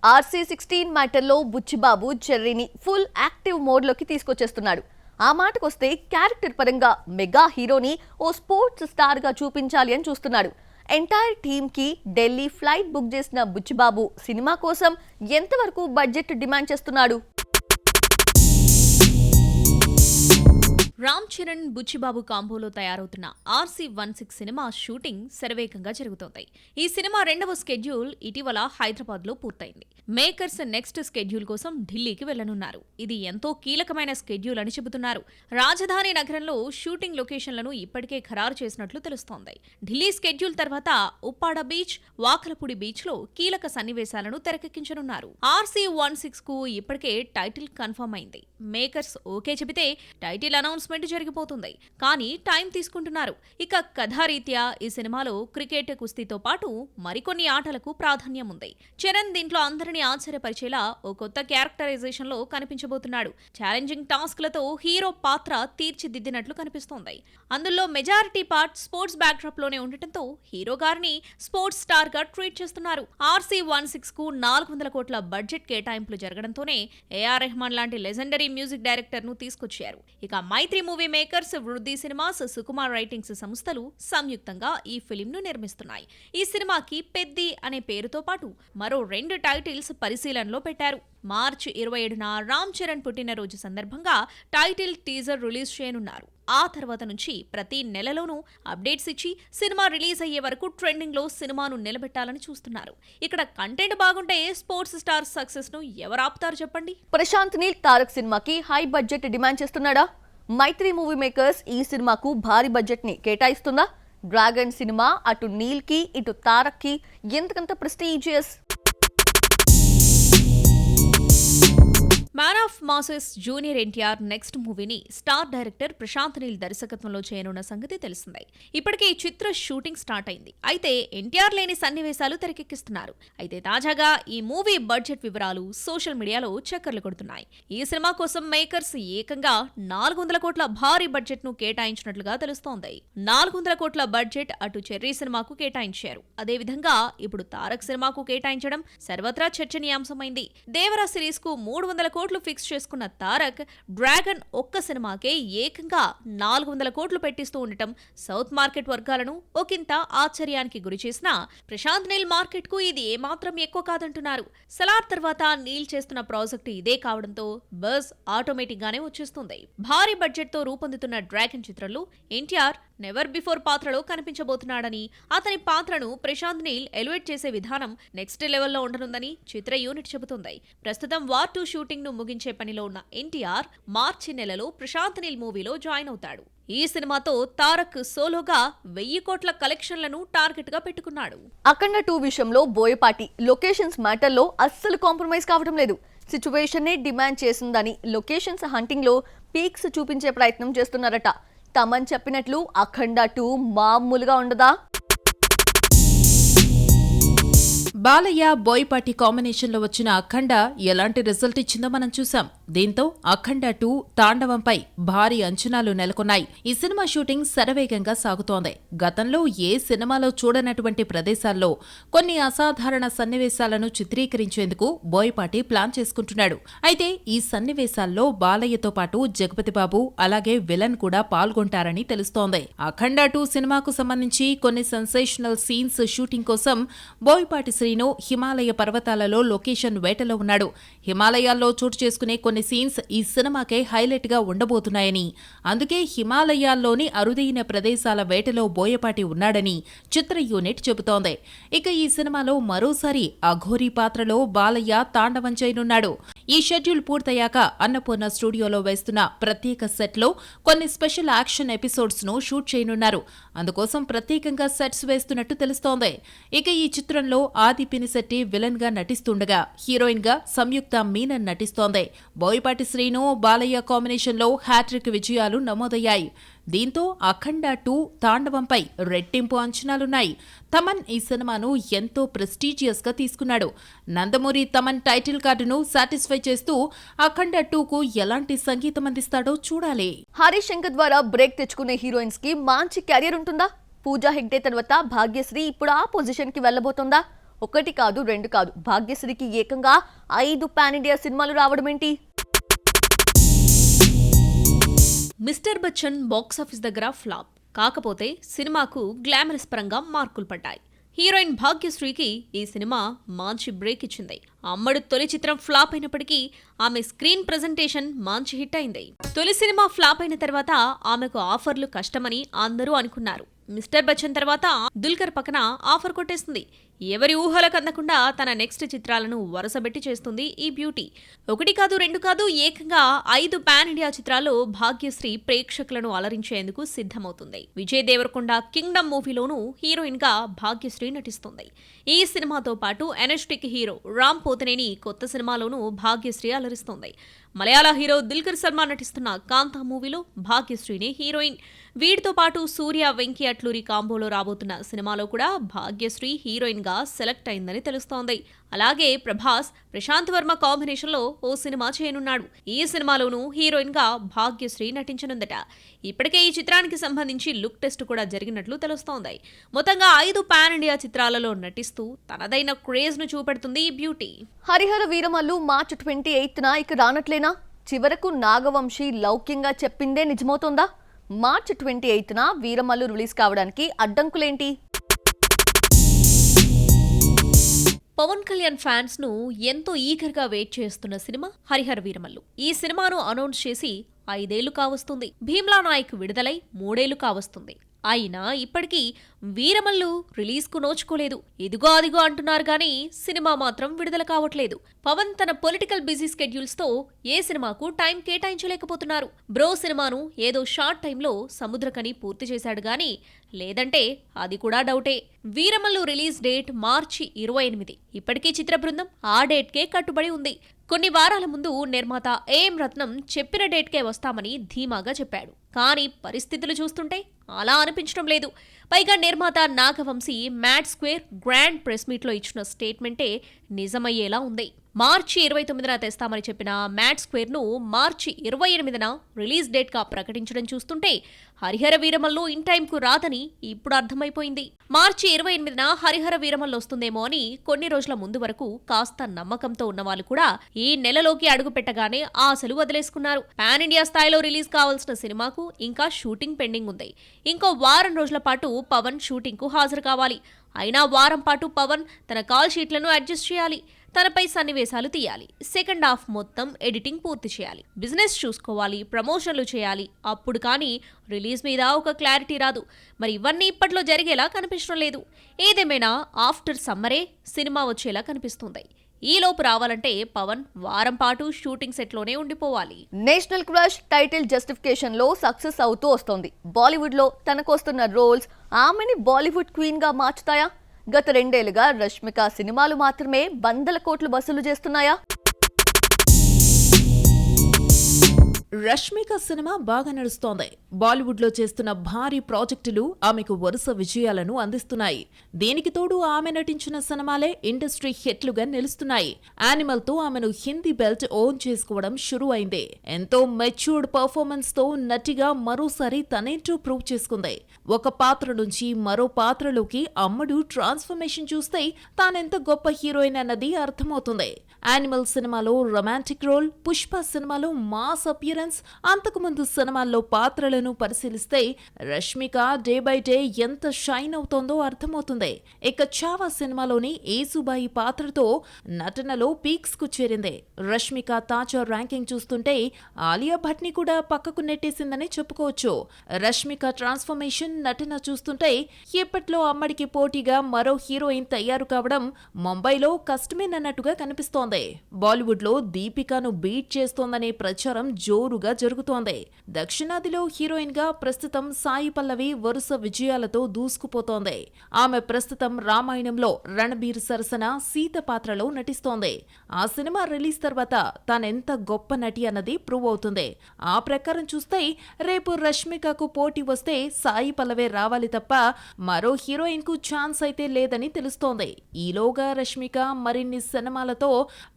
RC16 మ్యాటర్లో బుచ్చిబాబు చెర్రీని full active మోడ్లోకి తీసుకొచ్చేస్తున్నాడు. ఆ మాటకొస్తే క్యారెక్టర్ పరంగా మెగా హీరోని ఓ స్పోర్ట్స్ స్టార్గా చూపించాలి అని చూస్తున్నాడు. ఎంటైర్ టీమ్కి ఢిల్లీ ఫ్లైట్ బుక్ చేసిన బుచ్చిబాబు సినిమా కోసం ఎంతవరకు బడ్జెట్ డిమాండ్ చేస్తున్నాడు? రామ్ చరణ్ బుచ్చిబాబు కాంబోలో తయారవుతున్న RC16 సినిమా షూటింగ్ శరవేగంగా జరుగుతోంది. ఈ సినిమా రెండవ స్కెడ్యూల్ ఇటీవల హైదరాబాద్ లో పూర్తయింది. మేకర్స్ నెక్స్ట్ స్కెడ్యూల్ కోసం ఢిల్లీకి వెళ్లనున్నారు. ఇది ఎంతో కీలకమైన స్కెడ్యూల్ అని చెబుతున్నారు. రాజధాని నగరంలో షూటింగ్ లొకేషన్లను ఇప్పటికే ఖరారు చేసినట్లు తెలుస్తోంది. ఢిల్లీ స్కెడ్యూల్ తర్వాత ఉప్పాడ బీచ్, వాకలపూడి బీచ్ లో కీలక సన్నివేశాలను తెరకెక్కించనున్నారు. RC16 కు ఇప్పటికే టైటిల్ కన్ఫర్మ్ అయింది. మేకర్స్ ఓకే చెబితే టైటిల్ అనౌన్స్మెంట్ జరిగిపోతుంది. కానీ టైం తీసుకుంటున్నారు. ఇక కథారీత్యా ఈ సినిమాలో క్రికెట్, కుస్తీతో పాటు మరికొన్ని ఆటలకు ప్రాధాన్యం ఉంది. చరణ్ దీంట్లో అందరినీ ఆశ్చర్యపరిచేలా ఓ కొత్త క్యారెక్టరైజేషన్ లో కనిపించబోతున్నాడు. ఛాలెంజింగ్ టాస్క్లతో హీరో పాత్ర తీర్చిదిద్దినట్లు కనిపిస్తోంది. అందులో మెజారిటీ పార్ట్ స్పోర్ట్స్ బ్యాక్డ్రాప్ లోనే ఉండటంతో హీరో గారిని స్పోర్ట్స్ స్టార్ గా ట్రీట్ చేస్తున్నారు. RC16 కు 400 కోట్ల బడ్జెట్ కేటాయింపులు జరగడంతోనే AR రెహమాన్ లాంటి లెజెండరీ మ్యూజిక్ డైరెక్టర్ ను తీసుకొచ్చారు. ఇక మైత్రి మూవీ మేకర్స్, వృద్ధి సినిమాస్, సుకుమార్ రైటింగ్స్ సంస్థలు సంయుక్తంగా ఈ ఫిలిం ను నిర్మిస్తున్నాయి. ఈ సినిమాకి పెద్ది అనే పేరుతో పాటు మరో 2 టైటిల్స్ పరిశీలనలో పెట్టారు. మార్చి 27న రామ్ చరణ్ పుట్టినరోజు సందర్భంగా టైటిల్ టీజర్ రిలీజ్ చేయనున్నారు. ఆ తర్వాత నుంచి ప్రతి నెలలోనూ అప్డేట్స్ ఇచ్చి సినిమా రిలీజ్ అయ్యే వరకు ట్రెండింగ్ లో సినిమాను నిలబెట్టాలని చూస్తున్నారు. ఇక్కడ కంటెంట్ బాగుంటే స్పోర్ట్స్ స్టార్ సక్సెస్ ను ఎవరు ఆపుతారు చెప్పండి? ప్రశాంత్ నీల్ తారక్ సినిమాకి హై బడ్జెట్ డిమాండ్ చేస్తున్నాడా? మైత్రి మూవీ మేకర్స్ ఈ సినిమాకు భారీ బడ్జెట్ ని కేటాయిస్తుందా? డ్రాగన్ సినిమా అటు నీల్ కి ఇటు తారక్ కి ఎంతకంత prestigious? Man of masses junior NTR next మూవీని స్టార్ డైరెక్టర్ ప్రశాంత్ నీల్ దర్శకత్వంలో చేయనున్న సంగతి తెలిసిందే. ఇప్పటికే ఈ చిత్ర షూటింగ్ స్టార్ట్ అయింది. అయితే ఎన్టీఆర్ లేని సన్నివేశాలు తెరకెక్కిస్తున్నారు. అయితే తాజాగా ఈ మూవీ బడ్జెట్ వివరాలు సోషల్ మీడియాలో చక్కర్లు కొడుతున్నాయి. ఈ సినిమా కోసం మేకర్స్ ఏకంగా 400 కోట్ల భారీ బడ్జెట్ ను కేటాయించినట్లుగా తెలుస్తోంది. 400 కోట్ల బడ్జెట్ అటు చెర్రీ సినిమాకు కేటాయించారు. అదేవిధంగా ఇప్పుడు తారక్ సినిమాకు కేటాయించడం సర్వత్రా చర్చనీయాంశమైంది. దేవరా సిరీస్ కు 300 కోట్లు ఫిక్స్ చేసుకున్న తారక్ డ్రాగన్ ఒక్క సినిమాకే ఏకంగా 400 కోట్లు పెట్టిస్తూ ఉండటం సౌత్ మార్కెట్ వర్గాలను ఒకంత ఆశ్చర్యానికి గురిచేసినా ప్రశాంత్ నీల్ మార్కెట్ కు ఇది ఏమాత్రం ఎక్కువ కాదంటున్నారు. సలార్ తర్వాత నీల్ చేస్తున్న ప్రాజెక్టు ఇదే కావడంతో బజ్ ఆటోమేటిక్ గానే వచ్చేస్తుంది. భారీ బడ్జెట్ తో రూపొందుతున్న డ్రాగన్ చిత్రంలో ఎన్టీఆర్ నెవర్ బిఫోర్ పాత్రలో కనిపించబోతున్నాడని, అతని పాత్రను ప్రశాంత్ నీల్ ఎలివేట్ చేసే విధానం నెక్స్ట్ లెవెల్లో ఉండనుందని చిత్ర యూనిట్ చెబుతోంది. ప్రస్తుతం వార్ 2 షూటింగ్ ను ముగించే పనిలో ఉన్న ఎన్టీఆర్ మార్చి నెలలో ప్రశాంత్ నీల్ మూవీలో జాయిన్ అవుతాడు. ఈ సినిమాతో తారక్ సోలోగా 1000 కోట్ల కలెక్షన్లను టార్గెట్ గా పెట్టుకున్నాడు. అఖండ 2 విషయంలో బోయపాటి లొకేషన్స్ మ్యాటర్లో అస్సలు కాంప్రమైజ్ కావడం లేదు. సిచ్యువేషన్ నే డిమాండ్ చేసిందని లొకేషన్స్ హంటింగ్ లో పీక్స్ చూపించే ప్రయత్నం చేస్తున్నారట. తమన్ చెప్పినట్లు అఖండ 2 మామూలుగా ఉండదా? బాలయ్య, బోయపాటి కాంబినేషన్లో వచ్చిన అఖండ ఎలాంటి రిజల్ట్ ఇచ్చిందో మనం చూసాం. దీంతో అఖండ 2 తాండవంపై భారీ అంచనాలు నెలకొన్నాయి. ఈ సినిమా షూటింగ్ శరవేగంగా సాగుతోంది. గతంలో ఏ సినిమాలో చూడనటువంటి ప్రదేశాల్లో కొన్ని అసాధారణ సన్నివేశాలను చిత్రీకరించేందుకు బోయపాటి ప్లాన్ చేసుకుంటున్నాడు. అయితే ఈ సన్నివేశాల్లో బాలయ్యతో పాటు జగపతిబాబు అలాగే విలన్ కూడా పాల్గొంటారని తెలుస్తోంది. అఖండ 2 సినిమాకు సంబంధించి కొన్ని సెన్సేషనల్ సీన్స్ షూటింగ్ కోసం బోయపాటి శ్రీను హిమాలయ పర్వతాలలో లొకేషన్ వేటలో ఉన్నాడు. హిమాలయాల్లో చోటు చేసుకునే కొన్ని సీన్స్ ఈ సినిమాకే హైలైట్ గా ఉండబోతున్నాయని, అందుకే హిమాలయాల్లోని అరుదైన ప్రదేశాల వేటలో బోయపాటి ఉన్నాడని చిత్ర యూనిట్ చెబుతోంది. ఇక ఈ సినిమాలో మరోసారి అఘోరీ పాత్రలో బాలయ్య తాండవం చేయనున్నాడు. ఈ షెడ్యూల్ పూర్తయ్యాక అన్నపూర్ణ స్టూడియోలో వేస్తున్న ప్రత్యేక సెట్లో కొన్ని స్పెషల్ యాక్షన్ ఎపిసోడ్స్ ను షూట్ చేయనున్నారు. అందుకోసం ప్రత్యేకంగా సెట్స్ వేస్తున్నట్టు తెలుస్తోంది. ఇక ఈ చిత్రంలో ఆది పినిశెట్టి విలన్ గా నటిస్తుండగా హీరోయిన్ గా సంయుక్త మీనన్ నటిస్తోంది. బోయపాటి శ్రీను, బాలయ్య కాంబినేషన్ లో హ్యాట్రిక్ విజయాలు నమోదయ్యాయి. దీంతో అఖండ 2 తాండవంపై రెట్టింపు అంచనాలున్నాయి. తమన్ ఈ సినిమాను ఎంతో ప్రెస్టీజియస్ గా తీసుకున్నాడు. నందమూరి తమన్ టైటిల్ కార్డును సాటిస్ఫై చేస్తూ అఖండ 2కు ఎలాంటి సంగీతం అందిస్తాడో చూడాలి. హరీష్ శంకర్ ద్వారా బ్రేక్ తెచ్చుకునే హీరోయిన్స్ కి మంచి కెరీర్ ఉంటుందా? పూజా హెగ్డే తర్వాత భాగ్యశ్రీ ఇప్పుడు ఆ పొజిషన్ కి వెళ్లబోతోందా? ఒకటి కాదు, రెండు కాదు, భాగ్యశ్రీకి ఏకంగా 5 పాన్ ఇండియా సినిమాలు రావడం ఏంటి? మిస్టర్ బచ్చన్ బాక్సాఫీస్ దగ్గర ఫ్లాప్. కాకపోతే సినిమాకు గ్లామరస్ పరంగా మార్కులు పడ్డాయి. హీరోయిన్ భాగ్యశ్రీకి ఈ సినిమా మంచి బ్రేక్ ఇచ్చింది. అమ్మడు తొలి చిత్రం ఫ్లాప్ అయినప్పటికీ ఆమె స్క్రీన్ ప్రెజెంటేషన్ మంచి హిట్ అయింది. తొలి సినిమా ఫ్లాప్ అయిన తర్వాత ఆమెకు ఆఫర్లు కష్టమని అందరూ అనుకున్నారు. మిస్టర్ బచ్చన్ తర్వాత దుల్కర్ పక్కన ఆఫర్ కొట్టేస్తుంది. ఎవరి ఊహలకు అందకుండా తన నెక్స్ట్ చిత్రాలను వరుసబెట్టి చేస్తుంది ఈ బ్యూటీ. ఒకటి కాదు, రెండు కాదు, ఏకంగా 5 పాన్ ఇండియా చిత్రాల్లో భాగ్యశ్రీ ప్రేక్షకులను అలరించేందుకు సిద్ధమవుతుంది. విజయ్ దేవరకొండ కింగ్డమ్ మూవీలోనూ హీరోయిన్ గా భాగ్యశ్రీ నటిస్తుంది. ఈ సినిమాతో పాటు ఎనర్జెటిక్ హీరో రామ్ పోతినేని కొత్త సినిమాలోనూ భాగ్యశ్రీ అలరిస్తుంది. మలయాళ హీరో దుల్కర్ సల్మాన్ నటిస్తున్న కాంతా మూవీలో భాగ్యశ్రీని హీరోయిన్. వీటితో పాటు సూర్య, వెంకీ అట్లూరి కాంబోలో రాబోతున్న సినిమాలో కూడా భాగ్యశ్రీ హీరోయిన్ గా సెలెక్ట్ అయిందని తెలుస్తోంది. అలాగే ప్రభాస్, ప్రశాంత్ వర్మ కాంబినేషన్లో ఓ సినిమా చేయనున్నాడు. ఈ సినిమాలోనూ హీరోయిన్ గా భాగ్యశ్రీ నటించనుందట. ఇప్పటికే ఈ చిత్రానికి సంబంధించి లుక్ టెస్ట్ కూడా జరిగినట్లు తెలుస్తోంది. మొత్తంగా 5 పాన్ ఇండియా చిత్రాలలో నటిస్తూ తనదైన క్రేజ్ ను చూపెడుతుంది ఈ బ్యూటీ. హరిహర వీరమల్లు మార్చి 28న ఇక రానట్లేనా? చివరకు నాగవంశీ లౌక్యంగా చెప్పిందే నిజమవుతోందా? మార్చి 28న వీరమల్లు రిలీజ్ కావడానికి అడ్డంకులేంటి? పవన్ కళ్యాణ్ ఫ్యాన్స్ ను ఎంతో ఈగర్ గా వెయిట్ చేస్తున్న సినిమా హరిహర వీరమల్లు. ఈ సినిమాను అనౌన్స్ చేసి 5 ఏళ్లు కావస్తుంది. భీమ్లా నాయక్ విడుదలై 3 ఏళ్లు కావస్తుంది. అయినా ఇప్పటికీ వీరమల్లు రిలీజ్ కు నోచుకోలేదు. ఇదిగో అదిగో అంటున్నారు గానీ సినిమా మాత్రం విడుదల కావట్లేదు. పవన్ తన పొలిటికల్ బిజీ స్కెడ్యూల్స్ తో ఏ సినిమాకు టైం కేటాయించలేకపోతున్నారు. బ్రో సినిమాను ఏదో షార్ట్ టైంలో సముద్రకని పూర్తి చేశాడు గానీ లేదంటే అది కూడా డౌటే. వీరమల్లు రిలీజ్ డేట్ మార్చి 28. ఇప్పటికీ చిత్ర బృందం ఆ డేట్కే కట్టుబడి ఉంది. కొన్ని వారాల ముందు నిర్మాత ఏఎం రత్నం చెప్పిన డేట్కే వస్తామని ధీమాగా చెప్పాడు. కానీ పరిస్థితులు చూస్తుంటే అలా అనిపించడం లేదు. పైగా నిర్మాత Nagavamsi mad square grand press మీట్లో ఇచ్చిన స్టేట్మెంటే నిజమయ్యేలా ఉంది. మార్చి 29న తెస్తామని చెప్పిన మ్యాడ్ స్క్వేర్ ను మార్చి 28న రిలీజ్ డేట్ గా ప్రకటించడం చూస్తుంటే హరిహర వీరమల్లు ఇన్ టైం కు రాదని ఇప్పుడు అర్థమైపోయింది. మార్చి 28న హరిహర వీరమల్లు వస్తుందేమో అని కొన్ని రోజుల ముందు వరకు కాస్త నమ్మకంతో ఉన్నవాళ్ళు కూడా ఈ నెలలోకి అడుగు పెట్టగానే ఆశలు వదిలేసుకున్నారు. పాన్ ఇండియా స్థాయిలో రిలీజ్ కావాల్సిన సినిమాకు ఇంకా షూటింగ్ పెండింగ్ ఉంది. ఇంకో వారం రోజుల పాటు పవన్ షూటింగ్ కు హాజరు కావాలి. అయినా వారం పాటు పవన్ తన కాల్ షీట్లను అడ్జస్ట్ చేయాలి. తనపై సన్నివేశాలు తీయాలి. సెకండ్ హాఫ్ మొత్తం ఎడిటింగ్ పూర్తి చేయాలి. బిజినెస్ చూసుకోవాలి, ప్రమోషన్లు చేయాలి. అప్పుడు కానీ రిలీజ్ మీద ఒక క్లారిటీ రాదు. మరి ఇవన్నీ ఇప్పట్లో జరిగేలా కనిపించడం లేదు. ఏదేమైనా ఆఫ్టర్ సమ్మరే సినిమా వచ్చేలా కనిపిస్తుంది. ఈలోపు రావాలంటే పవన్ వారం పాటు షూటింగ్ సెట్లోనే ఉండిపోవాలి. నేషనల్ క్రష్ టైటిల్ జస్టిఫికేషన్ లో సక్సెస్ అవుతూ వస్తోంది. బాలీవుడ్ లో తనకొస్తున్న రోల్స్ ఆమెని బాలీవుడ్ క్వీన్ గా మార్చుతాయా? గత 2 ఏళ్లుగా రష్మిక సినిమాలు మాత్రమే 100 కోట్లు వసూలు చేస్తున్నాయా? రష్మిక సినిమా బాగా నడుస్తోంది. బాలీవుడ్ లో చేస్తున్న భారీ ప్రాజెక్టులు ఆమెకు వరుస విజయాలను అందిస్తున్నాయి. దీనికి తోడు ఆమె నటించిన సినిమాలే ఇండస్ట్రీ హిట్లుగా నిలుస్తున్నాయి. యానిమల్ తో ఆమెను హిందీ బెల్ట్ ఓన్ చేసుకోవడం షురూ అయింది. ఎంతో మెచ్యూర్డ్ పర్ఫార్మెన్స్ తో నటిగా మరోసారి తనేంటో ప్రూవ్ చేసుకుంది. ఒక పాత్ర నుంచి మరో పాత్రలోకి అమ్మడు ట్రాన్స్ఫర్మేషన్ చూస్తే తానెంత గొప్ప హీరోయిన్ అన్నది అర్థమవుతుంది. యానిమల్ సినిమాలో రొమాంటిక్ రోల్, పుష్ప సినిమాలో మాస్ అపియరెన్స్, అంతకుముందు సినిమాల్లో పాత్రలను పరిశీలిస్తే రష్మిక డే బై డే ఎంత షైన్ అవుతోందో అర్థమవుతుంది. ఇక చావా సినిమాలోని ఏసుబాయి పాత్రతో నటనలో పీక్స్ కు చేరింది. రష్మిక తాజా ర్యాంకింగ్ చూస్తుంటే ఆలియా భట్ ని కూడా పక్కకు నెట్టేసిందని చెప్పుకోవచ్చు. రష్మిక ట్రాన్స్ఫర్మేషన్ నటన చూస్తుంటే ఇప్పట్లో అమ్మడికి పోటీగా మరో హీరోయిన్ తయారు కావడం ముంబైలో కష్టమేనన్నట్టుగా కనిపిస్తోంది. బాలీవుడ్ లో దీపికాను బీట్ చేస్తోందనే ప్రచారం జోరుగా జరుగుతోంది. దక్షిణాదిలో హీరోయిన్ గా ప్రస్తుతం సాయి పల్లవి వరుస విజయాలతో దూసుకుపోతోంది. ఆమె ప్రస్తుతం రామాయణంలో రణబీర్ సరసన సీత పాత్రలో నటిస్తోంది. ఆ సినిమా రిలీజ్ తర్వాత తానెంత గొప్ప నటి అన్నది ప్రూవ్ అవుతుంది. ఆ ప్రకారం చూస్తే రేపు రష్మికకు పోటీ వస్తే సాయి పల్లవే రావాలి తప్ప మరో హీరోయిన్ కు ఛాన్స్ అయితే లేదని తెలుస్తోంది. ఈలోగా రష్మిక మరిన్ని సినిమాలతో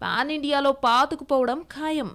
పాన్ ఇండియాలో పాతుకుపోవడం ఖాయం.